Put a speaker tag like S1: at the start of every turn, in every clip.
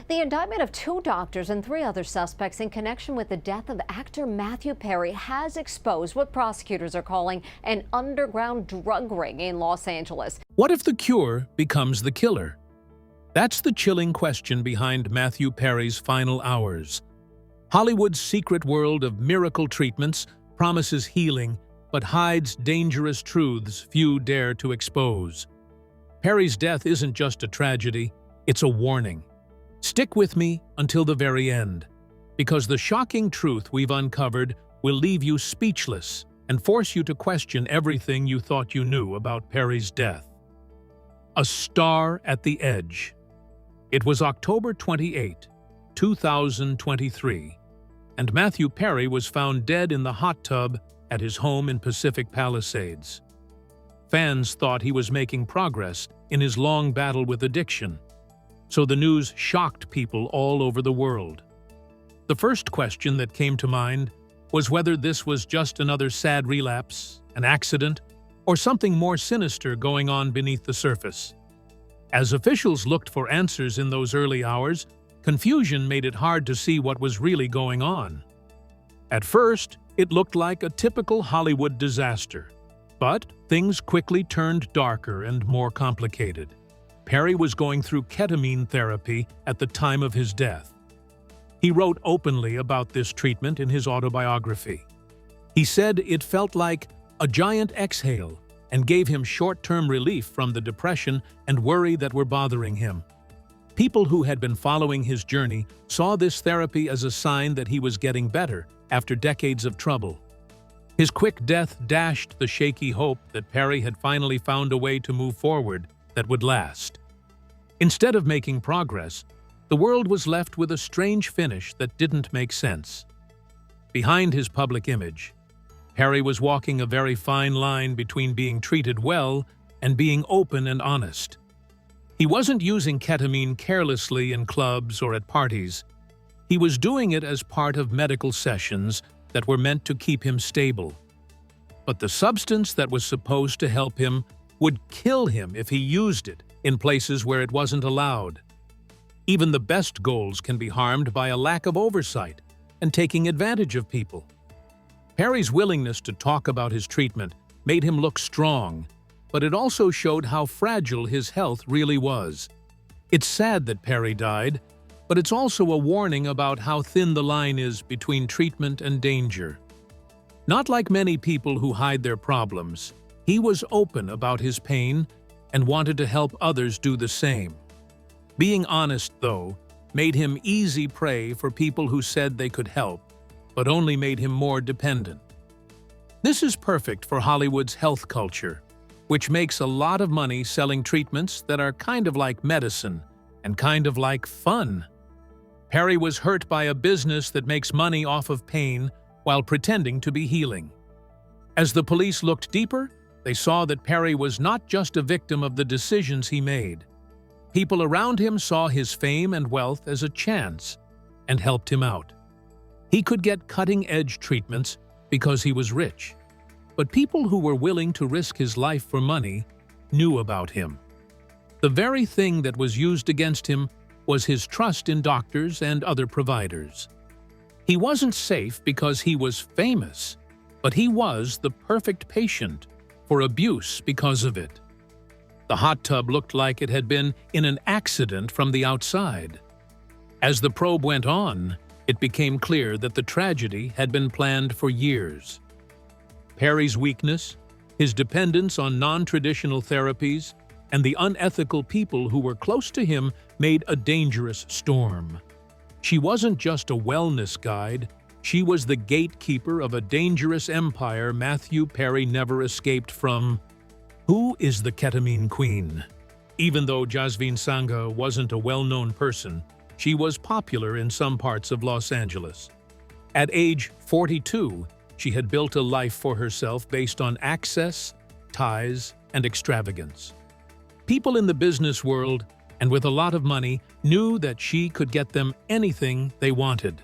S1: The indictment of two doctors and three other suspects in connection with the death of actor Matthew Perry has exposed what prosecutors are calling an underground drug ring in Los Angeles.
S2: What if the cure becomes the killer? That's the chilling question behind Matthew Perry's final hours. Hollywood's secret world of miracle treatments promises healing, but hides dangerous truths few dare to expose. Perry's death isn't just a tragedy, it's a warning. Stick with me until the very end, because the shocking truth we've uncovered will leave you speechless and force you to question everything you thought you knew about Perry's death. A star at the edge. It was October 28, 2023, and Matthew Perry was found dead in the hot tub at his home in Pacific Palisades. Fans thought he was making progress in his long battle with addiction, so the news shocked people all over the world. The first question that came to mind was whether this was just another sad relapse, an accident, or something more sinister going on beneath the surface. As officials looked for answers in those early hours, confusion made it hard to see what was really going on. At first, it looked like a typical Hollywood disaster, but things quickly turned darker and more complicated. Perry was going through ketamine therapy at the time of his death. He wrote openly about this treatment in his autobiography. He said it felt like a giant exhale and gave him short-term relief from the depression and worry that were bothering him. People who had been following his journey saw this therapy as a sign that he was getting better after decades of trouble. His quick death dashed the shaky hope that Perry had finally found a way to move forward that would last. Instead of making progress, the world was left with a strange finish that didn't make sense. Behind his public image, Perry was walking a very fine line between being treated well and being open and honest. He wasn't using ketamine carelessly in clubs or at parties. He was doing it as part of medical sessions that were meant to keep him stable. But the substance that was supposed to help him would kill him if he used it in places where it wasn't allowed. Even the best goals can be harmed by a lack of oversight and taking advantage of people. Perry's willingness to talk about his treatment made him look strong, but it also showed how fragile his health really was. It's sad that Perry died, but it's also a warning about how thin the line is between treatment and danger. Not like many people who hide their problems, he was open about his pain and wanted to help others do the same. Being honest, though, made him easy prey for people who said they could help, but only made him more dependent. This is perfect for Hollywood's health culture, which makes a lot of money selling treatments that are kind of like medicine and kind of like fun. Perry was hurt by a business that makes money off of pain while pretending to be healing. As the police looked deeper, they saw that Perry was not just a victim of the decisions he made. People around him saw his fame and wealth as a chance and helped him out. He could get cutting-edge treatments because he was rich, but people who were willing to risk his life for money knew about him. The very thing that was used against him was his trust in doctors and other providers. He wasn't safe because he was famous, but he was the perfect patient for abuse because of it. The hot tub looked like it had been in an accident from the outside. As the probe went on, it became clear that the tragedy had been planned for years. Perry's weakness, his dependence on non-traditional therapies, and the unethical people who were close to him made a dangerous storm. She wasn't just a wellness guide, she was the gatekeeper of a dangerous empire Matthew Perry never escaped from. Who is the ketamine queen? Even though Jasveen Sangha wasn't a well-known person, she was popular in some parts of Los Angeles. At age 42, she had built a life for herself based on access, ties, and extravagance. People in the business world, and with a lot of money, knew that she could get them anything they wanted.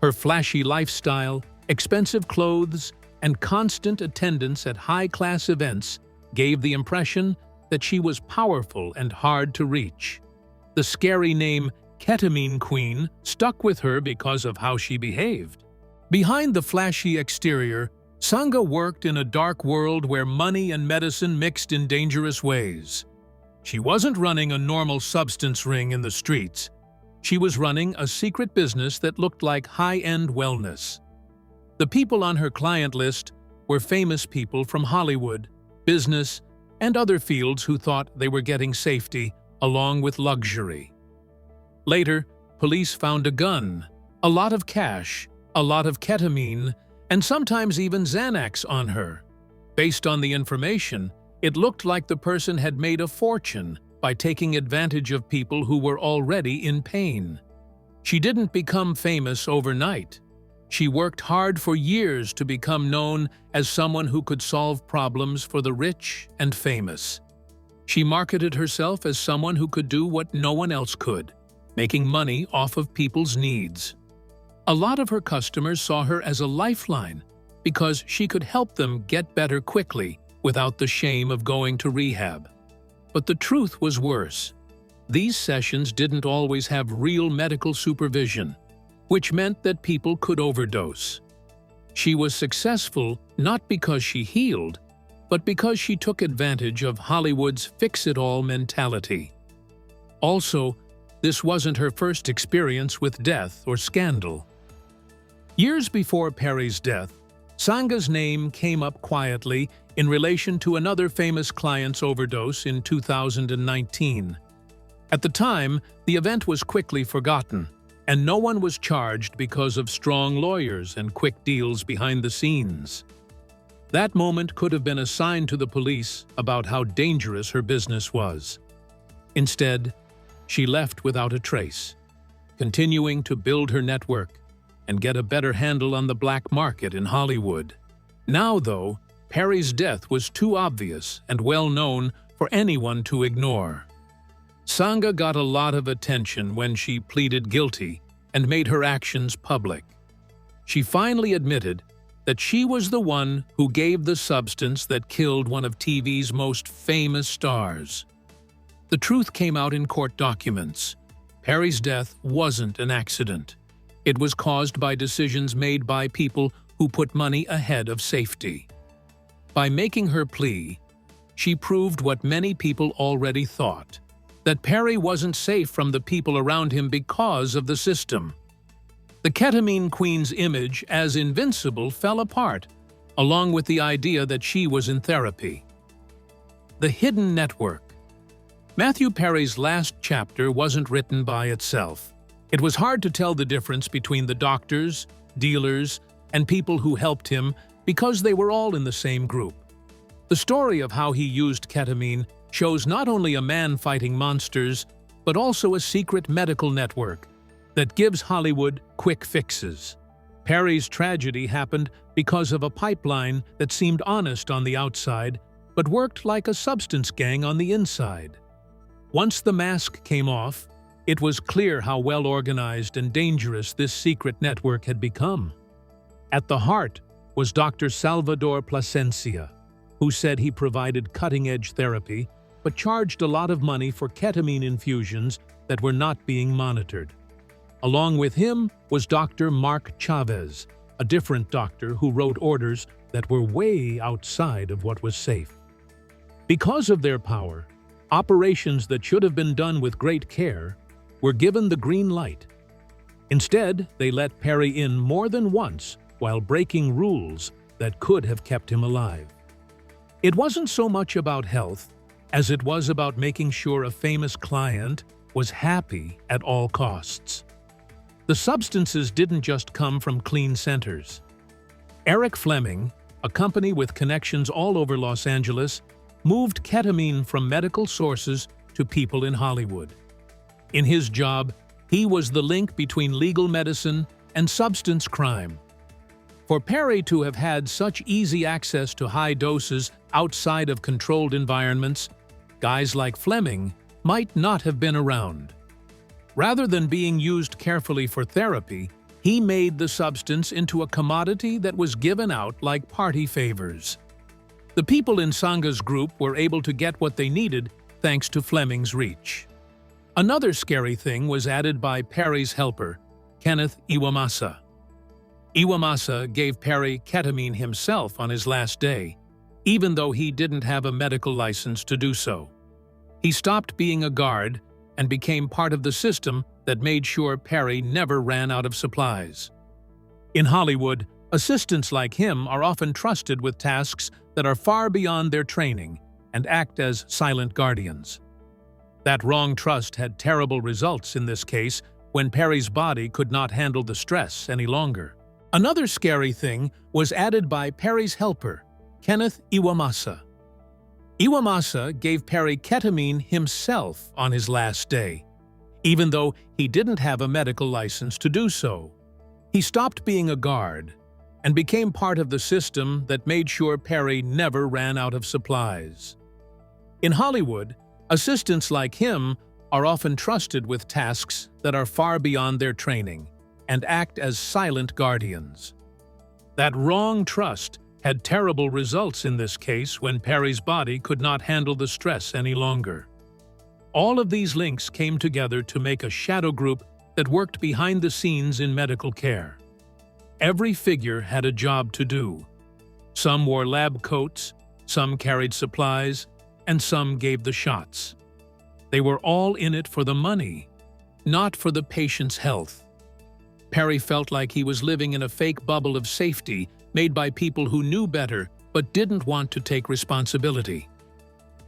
S2: Her flashy lifestyle, expensive clothes, and constant attendance at high-class events gave the impression that she was powerful and hard to reach. The scary name Ketamine Queen stuck with her because of how she behaved. Behind the flashy exterior, Sangha worked in a dark world where money and medicine mixed in dangerous ways. She wasn't running a normal substance ring in the streets. She was running a secret business that looked like high-end wellness. The people on her client list were famous people from Hollywood, business, and other fields who thought they were getting safety along with luxury. Later, police found a gun, a lot of cash, a lot of ketamine, and sometimes even Xanax on her. Based on the information, it looked like the person had made a fortune by taking advantage of people who were already in pain. She didn't become famous overnight. She worked hard for years to become known as someone who could solve problems for the rich and famous. She marketed herself as someone who could do what no one else could, making money off of people's needs. A lot of her customers saw her as a lifeline because she could help them get better quickly without the shame of going to rehab. But the truth was worse. These sessions didn't always have real medical supervision, which meant that people could overdose. She was successful not because she healed, but because she took advantage of Hollywood's fix-it-all mentality. Also, this wasn't her first experience with death or scandal. Years before Perry's death, Sangha's name came up quietly in relation to another famous client's overdose in 2019. At the time, the event was quickly forgotten, and no one was charged because of strong lawyers and quick deals behind the scenes. That moment could have been a sign to the police about how dangerous her business was. Instead, she left without a trace, continuing to build her network and get a better handle on the black market in Hollywood. Now, though, Perry's death was too obvious and well known for anyone to ignore. Sangha got a lot of attention when she pleaded guilty and made her actions public. She finally admitted that she was the one who gave the substance that killed one of TV's most famous stars. The truth came out in court documents. Perry's death wasn't an accident. It was caused by decisions made by people who put money ahead of safety. By making her plea, she proved what many people already thought, that Perry wasn't safe from the people around him because of the system. The Ketamine Queen's image as invincible fell apart, along with the idea that she was in therapy. The hidden network. Matthew Perry's last chapter wasn't written by itself. It was hard to tell the difference between the doctors, dealers, and people who helped him because they were all in the same group. The story of how he used ketamine shows not only a man fighting monsters, but also a secret medical network that gives Hollywood quick fixes. Perry's tragedy happened because of a pipeline that seemed honest on the outside, but worked like a substance gang on the inside. Once the mask came off, it was clear how well-organized and dangerous this secret network had become. At the heart was Dr. Salvador Plasencia, who said he provided cutting-edge therapy, but charged a lot of money for ketamine infusions that were not being monitored. Along with him was Dr. Mark Chavez, a different doctor who wrote orders that were way outside of what was safe. Because of their power, operations that should have been done with great care were given the green light. Instead, they let Perry in more than once while breaking rules that could have kept him alive. It wasn't so much about health as it was about making sure a famous client was happy at all costs. The substances didn't just come from clean centers. Eric Fleming, a company with connections all over Los Angeles, moved ketamine from medical sources to people in Hollywood. In his job, he was the link between legal medicine and substance crime. For Perry to have had such easy access to high doses outside of controlled environments, guys like Fleming might not have been around. Rather than being used carefully for therapy, he made the substance into a commodity that was given out like party favors. The people in Sangha's group were able to get what they needed thanks to Fleming's reach. Another scary thing was added by Perry's helper, Kenneth Iwamasa. Iwamasa gave Perry ketamine himself on his last day, even though he didn't have a medical license to do so. He stopped being a guard and became part of the system that made sure Perry never ran out of supplies. In Hollywood, assistants like him are often trusted with tasks that are far beyond their training and act as silent guardians. That wrong trust had terrible results in this case when Perry's body could not handle the stress any longer. Another scary thing was added by Perry's helper, Kenneth Iwamasa. Iwamasa gave Perry ketamine himself on his last day, even though he didn't have a medical license to do so. He stopped being a guard and became part of the system that made sure Perry never ran out of supplies. In Hollywood, assistants like him are often trusted with tasks that are far beyond their training and act as silent guardians. That wrong trust had terrible results in this case when Perry's body could not handle the stress any longer. All of these links came together to make a shadow group that worked behind the scenes in medical care. Every figure had a job to do. Some wore lab coats, some carried supplies, and some gave the shots. They were all in it for the money, not for the patient's health. Perry felt like he was living in a fake bubble of safety made by people who knew better but didn't want to take responsibility.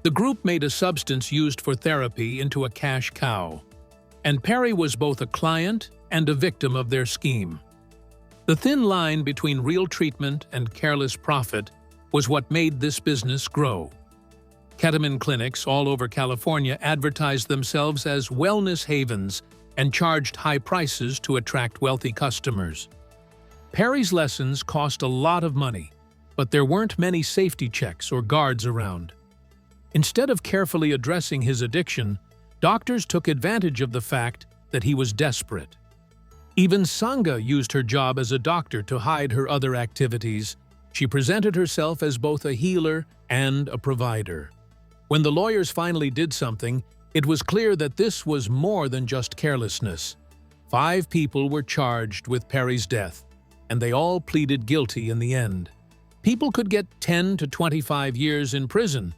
S2: The group made a substance used for therapy into a cash cow, and Perry was both a client and a victim of their scheme. The thin line between real treatment and careless profit was what made this business grow. Ketamine clinics all over California advertised themselves as wellness havens and charged high prices to attract wealthy customers. Perry's lessons cost a lot of money, but there weren't many safety checks or guards around. Instead of carefully addressing his addiction, doctors took advantage of the fact that he was desperate. Even Sangha used her job as a doctor to hide her other activities. She presented herself as both a healer and a provider. When the lawyers finally did something, it was clear that this was more than just carelessness. 5 people were charged with Perry's death, and they all pleaded guilty in the end. People could get 10 to 25 years in prison,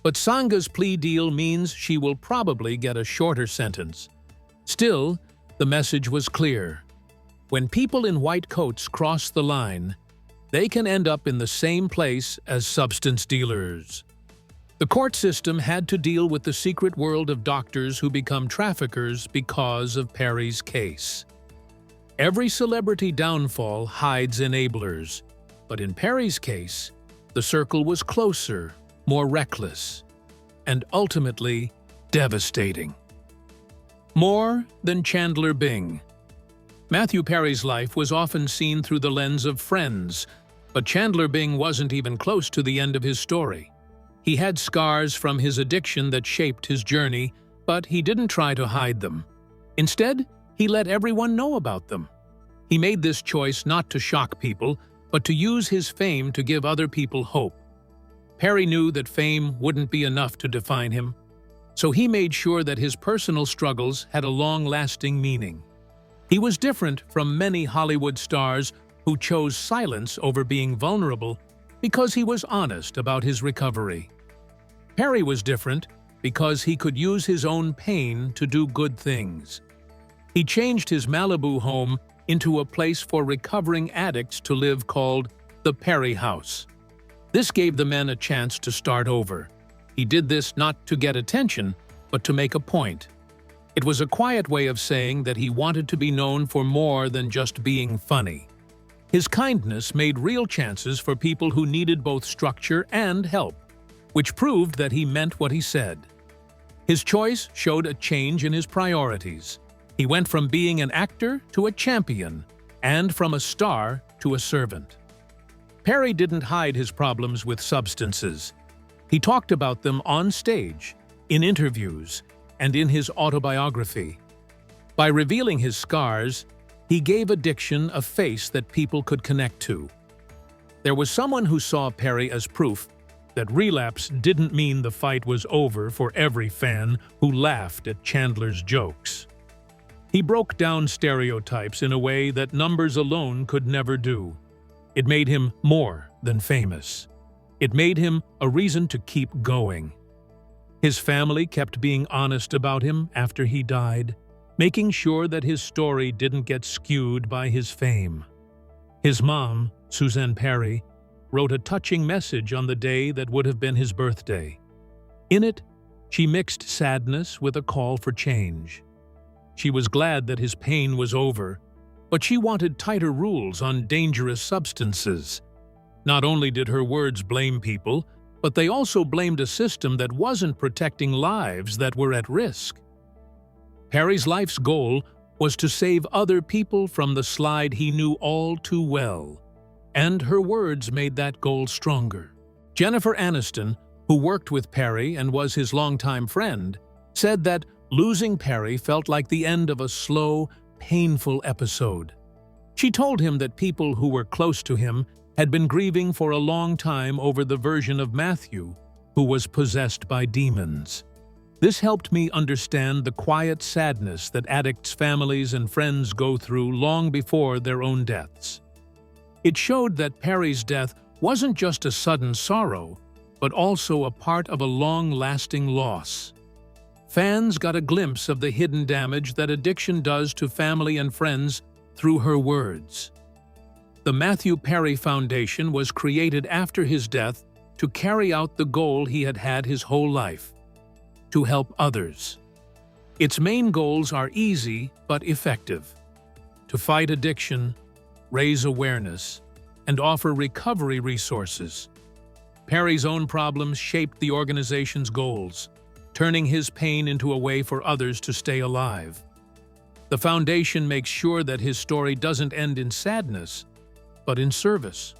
S2: but Sangha's plea deal means she will probably get a shorter sentence. Still, the message was clear. When people in white coats cross the line, they can end up in the same place as substance dealers. The court system had to deal with the secret world of doctors who become traffickers because of Perry's case. Every celebrity downfall hides enablers, but in Perry's case, the circle was closer, more reckless, and ultimately devastating. More than Chandler Bing. Matthew Perry's life was often seen through the lens of friends, but Chandler Bing wasn't even close to the end of his story. He had scars from his addiction that shaped his journey, but he didn't try to hide them. Instead, he let everyone know about them. He made this choice not to shock people, but to use his fame to give other people hope. Perry knew that fame wouldn't be enough to define him, so he made sure that his personal struggles had a long-lasting meaning. He was different from many Hollywood stars who chose silence over being vulnerable because he was honest about his recovery. Perry was different because he could use his own pain to do good things. He changed his Malibu home into a place for recovering addicts to live called the Perry House. This gave the men a chance to start over. He did this not to get attention, but to make a point. It was a quiet way of saying that he wanted to be known for more than just being funny. His kindness made real chances for people who needed both structure and help, which proved that he meant what he said. His choice showed a change in his priorities. He went from being an actor to a champion, and from a star to a servant. Perry didn't hide his problems with substances. He talked about them on stage, in interviews, and in his autobiography. By revealing his scars, he gave addiction a face that people could connect to. There was someone who saw Perry as proof that relapse didn't mean the fight was over for every fan who laughed at Chandler's jokes. He broke down stereotypes in a way that numbers alone could never do. It made him more than famous. It made him a reason to keep going. His family kept being honest about him after he died, making sure that his story didn't get skewed by his fame. His mom, Suzanne Perry, wrote a touching message on the day that would have been his birthday. In it, she mixed sadness with a call for change. She was glad that his pain was over, but she wanted tighter rules on dangerous substances. Not only did her words blame people, but they also blamed a system that wasn't protecting lives that were at risk. Perry's life's goal was to save other people from the slide he knew all too well, and her words made that goal stronger. Jennifer Aniston, who worked with Perry and was his longtime friend, said that losing Perry felt like the end of a slow, painful episode. She told him that people who were close to him had been grieving for a long time over the version of Matthew who was possessed by demons. This helped me understand the quiet sadness that addicts' families and friends go through long before their own deaths. It showed that Perry's death wasn't just a sudden sorrow, but also a part of a long-lasting loss. Fans got a glimpse of the hidden damage that addiction does to family and friends through her words. The Matthew Perry Foundation was created after his death to carry out the goal he had had his whole life: to help others. Its main goals are easy but effective: to fight addiction, raise awareness, and offer recovery resources. Perry's own problems shaped the organization's goals, turning his pain into a way for others to stay alive. The foundation makes sure that his story doesn't end in sadness, but in service.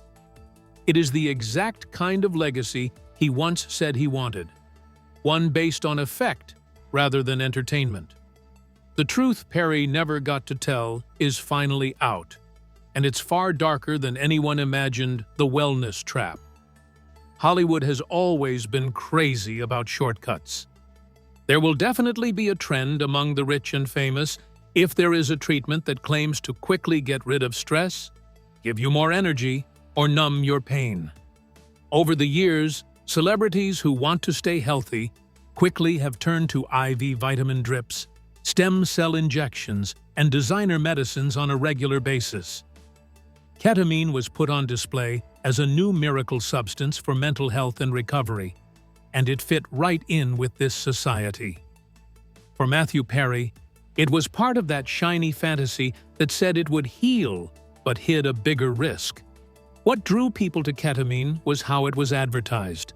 S2: It is the exact kind of legacy he once said he wanted, one based on effect rather than entertainment. The truth Perry never got to tell is finally out, and it's far darker than anyone imagined: the wellness trap. Hollywood has always been crazy about shortcuts. There will definitely be a trend among the rich and famous if there is a treatment that claims to quickly get rid of stress, give you more energy, or numb your pain. Over the years, celebrities who want to stay healthy quickly have turned to IV vitamin drips, stem cell injections, and designer medicines on a regular basis. Ketamine was put on display as a new miracle substance for mental health and recovery, and it fit right in with this society. For Matthew Perry, it was part of that shiny fantasy that said it would heal, but hid a bigger risk. What drew people to ketamine was how it was advertised.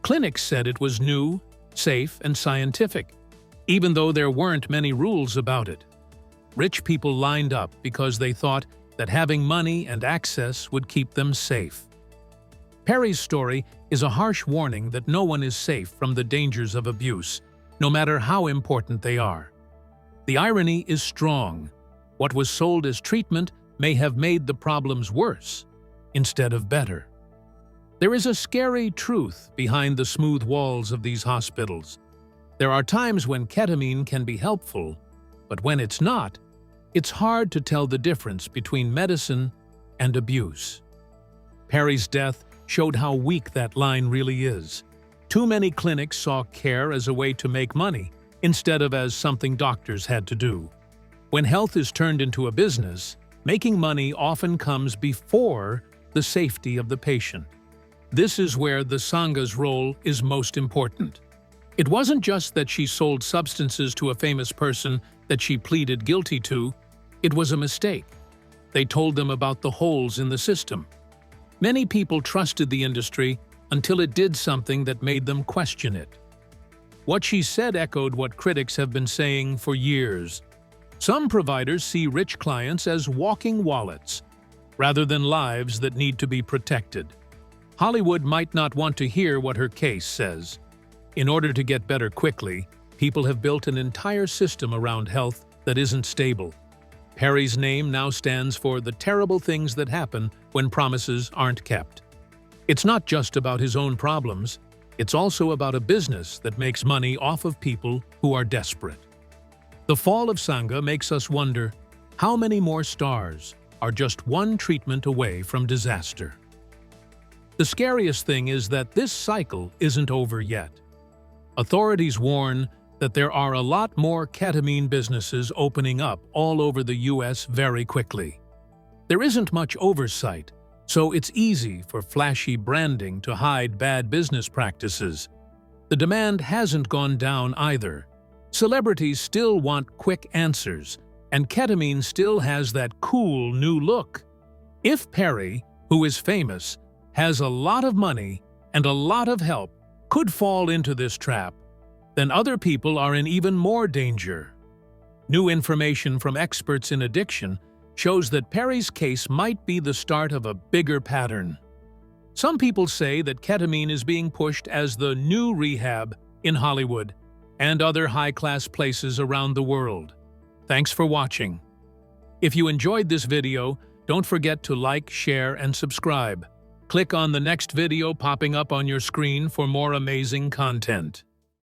S2: Clinics said it was new, safe, and scientific, even though there weren't many rules about it. Rich people lined up because they thought that having money and access would keep them safe. Perry's story is a harsh warning that no one is safe from the dangers of abuse, no matter how important they are. The irony is strong. What was sold as treatment may have made the problems worse instead of better. There is a scary truth behind the smooth walls of these hospitals. There are times when ketamine can be helpful, but when it's not, it's hard to tell the difference between medicine and abuse. Perry's death showed how weak that line really is. Too many clinics saw care as a way to make money instead of as something doctors had to do. When health is turned into a business, making money often comes before the safety of the patient. This is where the Sangha's role is most important. It wasn't just that she sold substances to a famous person that she pleaded guilty to. It was a mistake. They told them about the holes in the system. Many people trusted the industry until it did something that made them question it. What she said echoed what critics have been saying for years. Some providers see rich clients as walking wallets, rather than lives that need to be protected. Hollywood might not want to hear what her case says. In order to get better quickly, people have built an entire system around health that isn't stable. Perry's name now stands for the terrible things that happen when promises aren't kept. It's not just about his own problems, it's also about a business that makes money off of people who are desperate. The fall of Sangha makes us wonder, how many more stars are just one treatment away from disaster? The scariest thing is that this cycle isn't over yet. Authorities warn that there are a lot more ketamine businesses opening up all over the US very quickly. There isn't much oversight, so it's easy for flashy branding to hide bad business practices. The demand hasn't gone down either. Celebrities still want quick answers, and ketamine still has that cool new look. If Perry, who is famous, has a lot of money and a lot of help, could fall into this trap, then other people are in even more danger. New information from experts in addiction shows that Perry's case might be the start of a bigger pattern. Some people say that ketamine is being pushed as the new rehab in Hollywood and other high-class places around the world. Thanks for watching. If you enjoyed this video, don't forget to like, share, and subscribe. Click on the next video popping up on your screen for more amazing content.